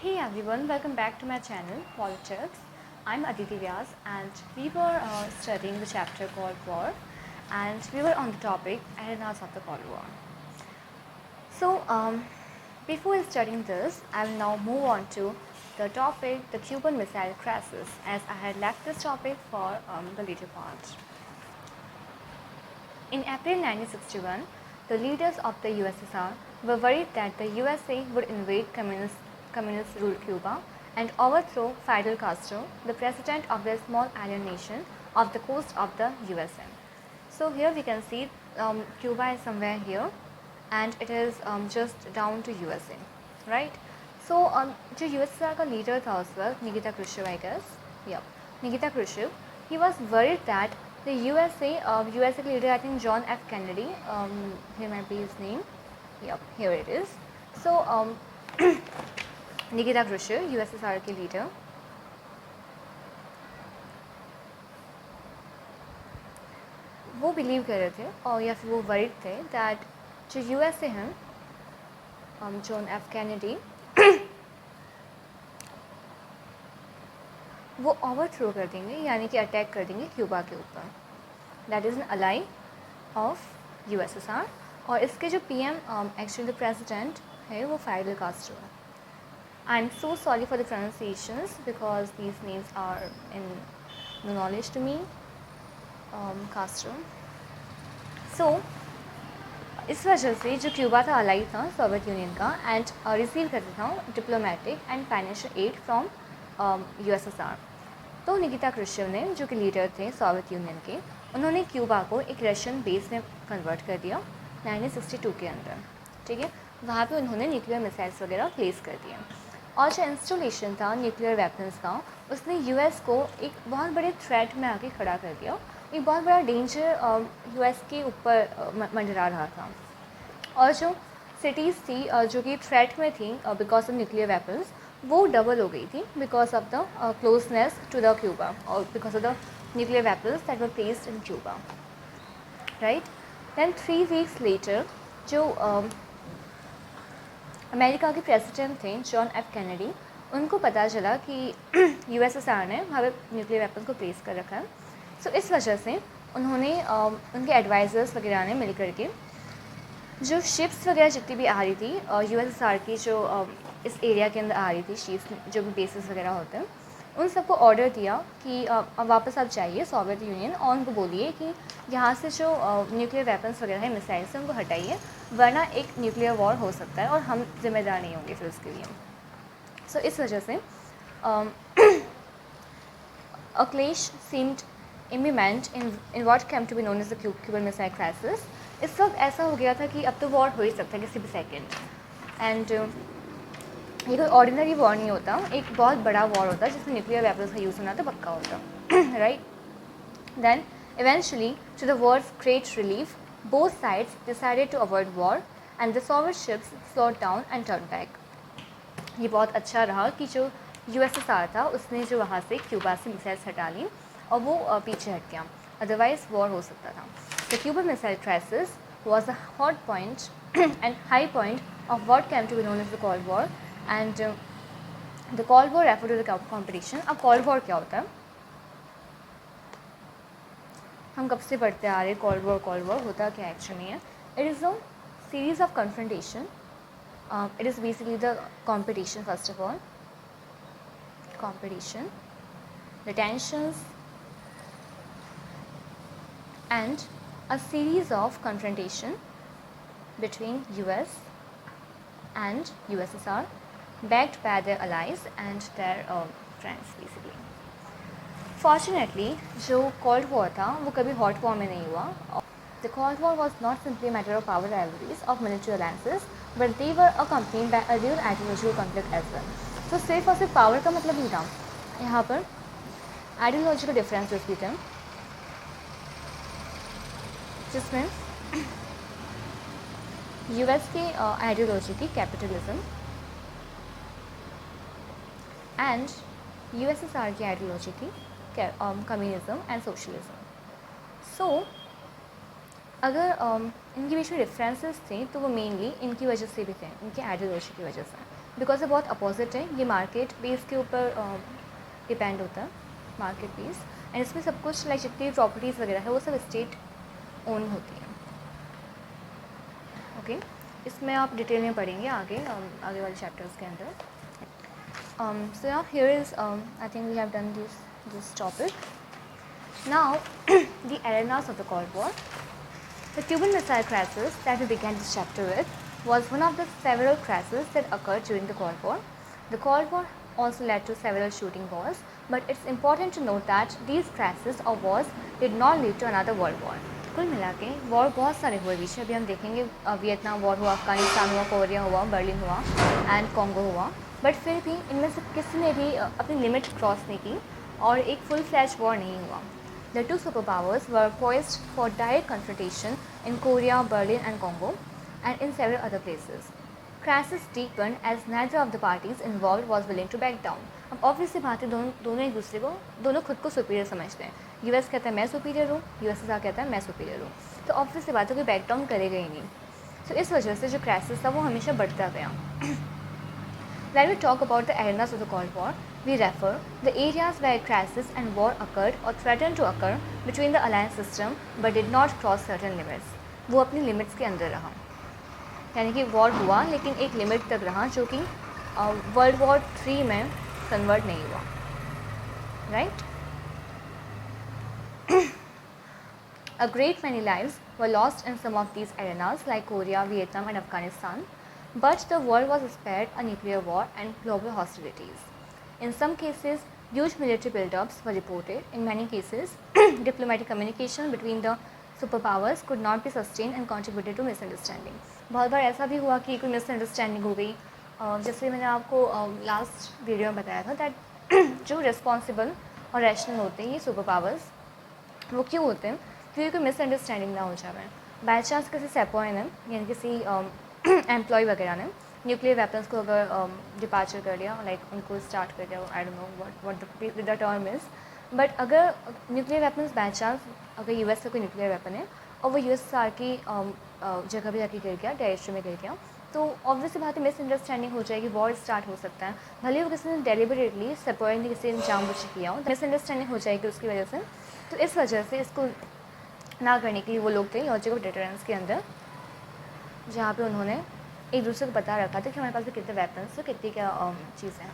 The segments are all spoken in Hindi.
Hey everyone, welcome back to my channel Politics. I'm Aditi Vyas and we were studying the chapter called War, and we were on the topic arenas of the Cold War. So before studying this, I will now move on to the topic, the Cuban Missile Crisis, as I had left this topic for the later part. In April 1961, the leaders of the USSR were worried that the USA would invade communist-ruled Cuba and overthrow Fidel Castro, the president of the small island nation off the coast of the USA. So here we can see Cuba is somewhere here, and it is just down to USA, right? So जो USSR का leader था उस वक्त Nikita Khrushchev, I guess. Yep, Nikita Khrushchev. He was worried that the USA leader, I think John F. Kennedy, here might be his name. Yep, here it is. So Nikita Khrushchev, USSR के leader, वो बिलीव कर रहे थे और या फिर वो वरीड थे दैट जो यूएसए हैं, जॉन एफ कैनेडी, वो ओवरथ्रो कर देंगे, यानी कि अटैक कर देंगे क्यूबा के ऊपर. That is an ally of USSR. और इसके जो पीएम एक्चुअली द प्रेसिडेंट है वो फाइडल कास्ट्रो है. I am so sorry for the pronunciations because these names are in no knowledge to me. Castro. सो इस वजह से जो क्यूबा था अलाई था सोवियत यूनियन का, एंड रिसीव करता था diplomatic and financial aid from USSR. तो निकिता क्रुश्चेव ने, जो कि लीडर थे सोवियत यूनियन के, उन्होंने क्यूबा को एक रशियन बेस में कन्वर्ट कर दिया 1962 के अंदर. ठीक है, वहाँ पे उन्होंने न्यूक्लियर मिसाइल्स वगैरह प्लेस कर दिए. और जो इंस्टॉलेशन था न्यूक्लियर वेपन्स का, उसने यूएस को एक बहुत बड़े थ्रेट में आके खड़ा कर दिया. एक बहुत बड़ा डेंजर यूएस के ऊपर मंडरा रहा था. और जो सिटीज़ थी जो कि थ्रेट में थी बिकॉज ऑफ न्यूक्लियर वेपन्स, वो डबल हो गई थी because of the closeness to the Cuba और because of the nuclear weapons that were placed in Cuba, right. Then 3 weeks later जो अमेरिका के प्रेसिडेंट थे जॉन एफ कैनेडी, उनको पता चला कि यूएसएसआर ने वहाँ पर न्यूक्लियर वेपन्स को प्लेस कर रखा है. सो इस वजह से उन्होंने उनके एडवाइज़र्स वगैरह ने मिल करके जो शिप्स वगैरह जितनी भी आ रही थी यूएसएसआर की, जो इस एरिया के अंदर आ रही थी शिप्स, जो भी बेसिस वगैरह होते हैं, उन सबको ऑर्डर दिया कि अब वापस आप जाइए सोवियत यूनियन, और उनको बोलिए कि यहाँ से जो न्यूक्लियर वेपन्स वगैरह है, मिसाइल्स हैं, उनको हटाइए, वरना एक न्यूक्लियर वॉर हो सकता है और हम जिम्मेदार नहीं होंगे फिर उसके लिए. सो इस वजह से a clash seemed imminent in what came to be known as the Cuban Missile Crisis. इस वक्त ऐसा हो गया था कि अब तो वॉर हो ही सकता है किसी भी सेकेंड. एंड ये कोई ऑर्डिनरी वॉर नहीं होता, एक बहुत बड़ा वॉर होता जिसमें न्यूक्लियर वेपन्स का यूज़ होना तो पक्का होता, right. Then eventually, to the war's great relief, both sides decided to avoid war and the Soviet ships slowed down and turned back. ये बहुत अच्छा रहा कि जो यूएसएसआर था उसने जो वहाँ से क्यूबा से मिसाइल्स हटा ली और वो पीछे हट गया, अदरवाइज वॉर हो सकता था. The Cuban missile crisis was a hot point and high point of what came to be known as the Cold War, and the Cold War referred to the competition. अब Cold War क्या होता है, हम कब से पढ़ते आ रहे हैं Cold War होता क्या एक्चुअली है. It is a series of confrontation. It is basically the competition, first of all, competition, the tensions, and a series of confrontation between US and USSR backed by their allies and their friends basically. Fortunately, जो Cold War था वो कभी Hot War में नहीं हुआ. The Cold War was not simply a matter of power rivalries of military alliances, but they were accompanied by a real ideological conflict as well. तो सिर्फ और सिर्फ पावर का मतलब नहीं था, यहाँ पर आइडियोलॉजिकल डिफरेंसेस भी थे, जिसमें यूएस की आइडियोलॉजी थी कैपिटलिज्म एंड यूएसएसआर की आइडियोलॉजी थी कम्युनिज्म एंड सोशलिज्म. सो अगर इनके बीच में डिफरेंसेस थे तो वो मेनली इनकी वजह से भी थे, इनकी आइडियोलॉजी की वजह से. बिकॉज ये बहुत अपोजिट है, ये मार्केट बेस के ऊपर डिपेंड होता है, मार्केट बेस, एंड इसमें सब कुछ लाइक जितनी प्रॉपर्टीज़ वगैरह है वो सब स्टेट ओन होती है। ओके, इसमें आप डिटेल में पढ़ेंगे आगे वाले चैप्टर्स के अंदर। So now here is I think we have done this topic. Now the arenas of the Cold War. The Cuban Missile Crisis that we began this chapter with was one of the several crises that occurred during the Cold War. The Cold War also led to several shooting wars, but it's important to note that these crises or wars did not lead to another world war. कुल मिला के वॉर बहुत सारे हुए बीच में, अभी हम देखेंगे वियतनाम वॉर हुआ, अफगानिस्तान हुआ, कोरिया हुआ, बर्लिन हुआ एंड कॉन्गो हुआ, बट फिर भी इनमें से किसी ने भी अपनी लिमिट क्रॉस नहीं की और एक फुल फ्लैश वॉर नहीं हुआ। The two superpowers were poised for direct confrontation in Korea, Berlin and Congo and in several other places. Crisis deepened as neither of the parties involved was willing to back down. अब ऑब्वियसली बात है, दोनों एक दूसरे को, दोनों खुद को सुपीरियर समझते हैं। यूएस कहता है मैं सुपीरियर हूँ, यूएसएसआर कहता है मैं सुपीरियर हूँ, तो ऑब्वियसली बात है कोई बैक डाउन करेगा ही नहीं। तो इस वजह से जो क्राइसिस था वो हमेशा बढ़ता गया। When we talk about the arenas of the Cold War, we refer the areas where crisis and war occurred or threatened to occur between the alliance system but did not cross certain limits. वो अपनी लिमिट्स के अंदर रहा, यानी कि वॉर हुआ लेकिन एक लिमिट तक रहा जो कि वर्ल्ड वॉर 3 में कन्वर्ट नहीं हुआ, right? A great many lives were lost in some of these arenas like Korea, Vietnam and Afghanistan, but the world was spared a nuclear war and global hostilities. In some cases, huge military buildups were reported. In many cases, diplomatic communication between the superpowers could not be sustained and contributed to misunderstanding. बहुत बार ऐसा भी हुआ कि कोई मिसअंडरस्टैंडिंग हो गई, जैसे मैंने आपको लास्ट वीडियो में बताया था दैट जो रिस्पॉन्सिबल और रैशनल होते हैं ये सुपर पावर्स, वो क्यों होते हैं? क्योंकि कोई मिसअंडरस्टैंडिंग ना हो जाए। बाई चांस किसी सेपॉय ने यानी किसी एम्प्लॉय वगैरह ने न्यूक्लियर वेपन्स को अगर डिपार्चर कर लिया, लाइक उनको स्टार्ट कर दिया, I don't know what the term is, but अगर न्यूक्लियर वेपन्स बाई चांस अगर यूएस का कोई न्यूक्लियर वेपन है और वो यूएसएसआर की जगह पे जाके गिर गया, टेरिटरी में गिर गया, तो ऑब्वियसली बात है मिसअंडरस्टैंडिंग हो जाएगी, वॉर स्टार्ट हो सकता है। भले वो किसी ने डेलिबरेटली सेपॉय ने किसी ने जानबूझ के किया हो, मिसअंडरस्टैंडिंग हो जाएगी उसकी वजह से। तो इस वजह से इसको ना करने के लिए वो लोग थे लॉजिक ऑफ डिटरेंस के अंदर, जहाँ पे उन्होंने एक दूसरे को बता रखा था कि हमारे पास भी कितने वेपन्स, तो कितनी क्या चीज़ें हैं।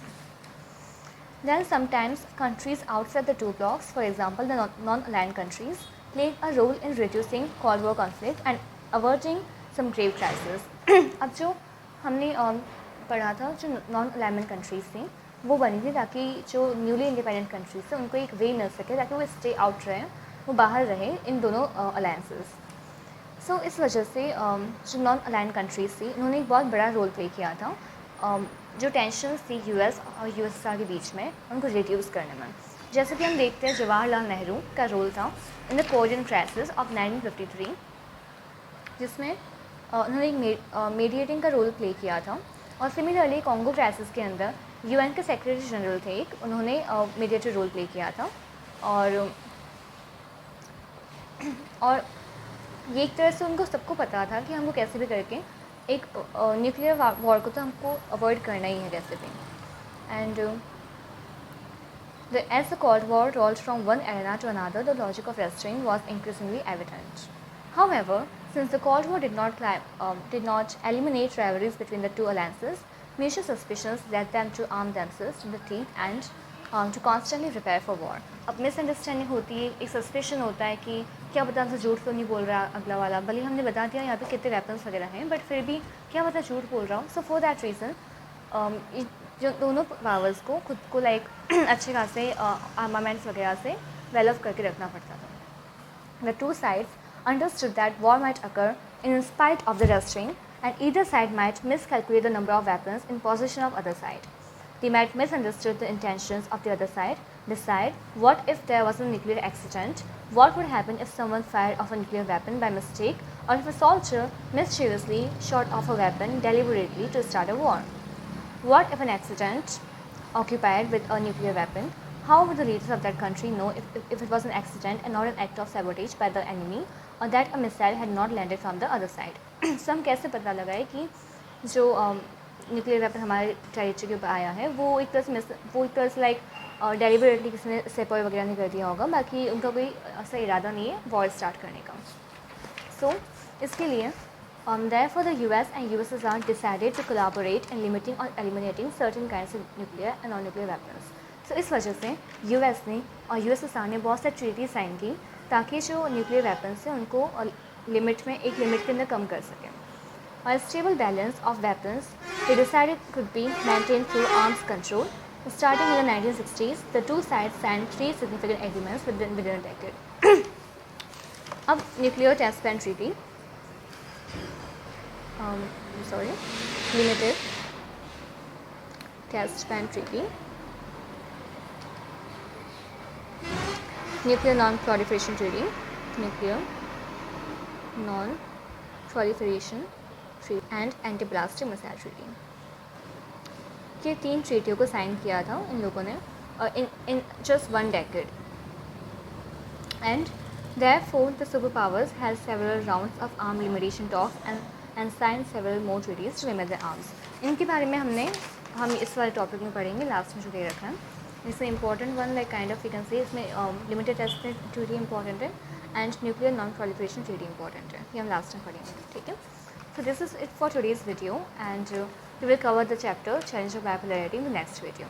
Then sometimes countries outside the two blocs, for example the non-aligned countries, played a role in reducing Cold War conflict and averting some grave crises. अब जो हमने पढ़ा था, जो नॉन-अलाइनमेंट कंट्रीज़ थी वो बनी थी ताकि जो न्यूली इंडिपेंडेंट कंट्रीज़ थे उनको एक वे मिल सके ताकि वो स्टे आउट रहे, वो बाहर रहे इन दोनों अलायंसेस। सो इस वजह से जो नॉन अलाइन कंट्रीज़ थी उन्होंने एक बहुत बड़ा रोल प्ले किया था जो टेंशन्स थी यूएस और यूएसएसआर के बीच में उनको रिड्यूस करने में। जैसे कि हम देखते हैं जवाहरलाल नेहरू का रोल था in the Korean crisis of 1953, जिसमें उन्होंने एक मीडिएटिंग का रोल प्ले किया था। और सिमिलरली कॉन्गो क्राइसिस के अंदर यूएन के सेक्रेटरी जनरल थे एक, उन्होंने मीडिएटर रोल प्ले किया था। और ये एक तरह से उनको सबको पता था कि हमको कैसे भी करके एक न्यूक्लियर वॉर को तो हमको अवॉइड करना ही है कैसे भी। And as the Cold War rolled from one arena to another, the logic of restraint was increasingly evident. However, since the Cold War did not eliminate rivalries between the two alliances, mutual suspicions led them to arm themselves to the teeth and to constantly prepare for war. अब मिसअंडरस्टैंडिंग होती है, एक सस्पेशन होता है कि क्या पता हमसे झूठ तो नहीं बोल रहा अगला वाला, भले हमने बता दिया यहाँ पे कितने वेपन्स वगैरह हैं, बट फिर भी क्या पता झूठ बोल रहा हूँ। सो फॉर दैट रीज़न जो दोनों पावर्स को खुद को लाइक अच्छे खासे आर्मामेंट्स वगैरह से डेवलप करके रखना पड़ता था। The two sides understood that war might occur in spite of the restraint, and either side might miscalculate the number of weapons in possession of other side. They might misunderstood the intentions of the other side, decide what if there was a nuclear accident, what would happen if someone fired off a nuclear weapon by mistake, or if a soldier mischievously shot off a weapon deliberately to start a war. What if an accident occupied with a nuclear weapon? How would the leaders of that country know if it was an accident and not an act of sabotage by the enemy, or that a missile had not landed from the other side? So हम कैसे पता लगाए कि जो न्यूक्लियर वेपन हमारे टेरिटरी के ऊपर आया है वो एक तरह से लाइक डेलिबरेटली किसी ने सेपॉय वगैरह नहीं कर दिया होगा, बाकी उनका कोई ऐसा इरादा नहीं है वॉर स्टार्ट करने का। सो इसके लिए therefore the US and USSR decided to collaborate in limiting or eliminating certain kinds of nuclear and non-nuclear weapons. So इस वजह से US ने और USSR ने बहुत सारी ट्रीटी साइन की ताकि जो न्यूक्लियर वेपन्स हैं उनको लिमिट में, एक लिमिट के अंदर कम कर सकें। A stable balance of weapons they decided could be maintained through arms control. Starting in the 1960s, the two sides signed 3 significant agreements within a decade. अब nuclear test ban treaty limited test ban treaty, nuclear non-proliferation treaty, nuclear non-proliferation treaty and anti-ballistic missile treaty। ये 3 ट्रीटियों को साइन किया था इन लोगों ने in just 1 decade, and therefore the superpowers had several rounds of arm limitation talks and signed several more treaties to limit their arms। इनके बारे में हम इस वाले टॉपिक में पढ़ेंगे, लास्ट में जो दे रखा है इसमें important one like kind of you can say इसमें लिमिटेड टेस्ट ट्रीटी इंपॉर्टेंट है and nuclear non proliferation treaty important है, ये हम लास्ट में पढ़ेंगे, ठीक है। So this is it for today's video and we will cover the chapter challenge of bipolarity in the next video.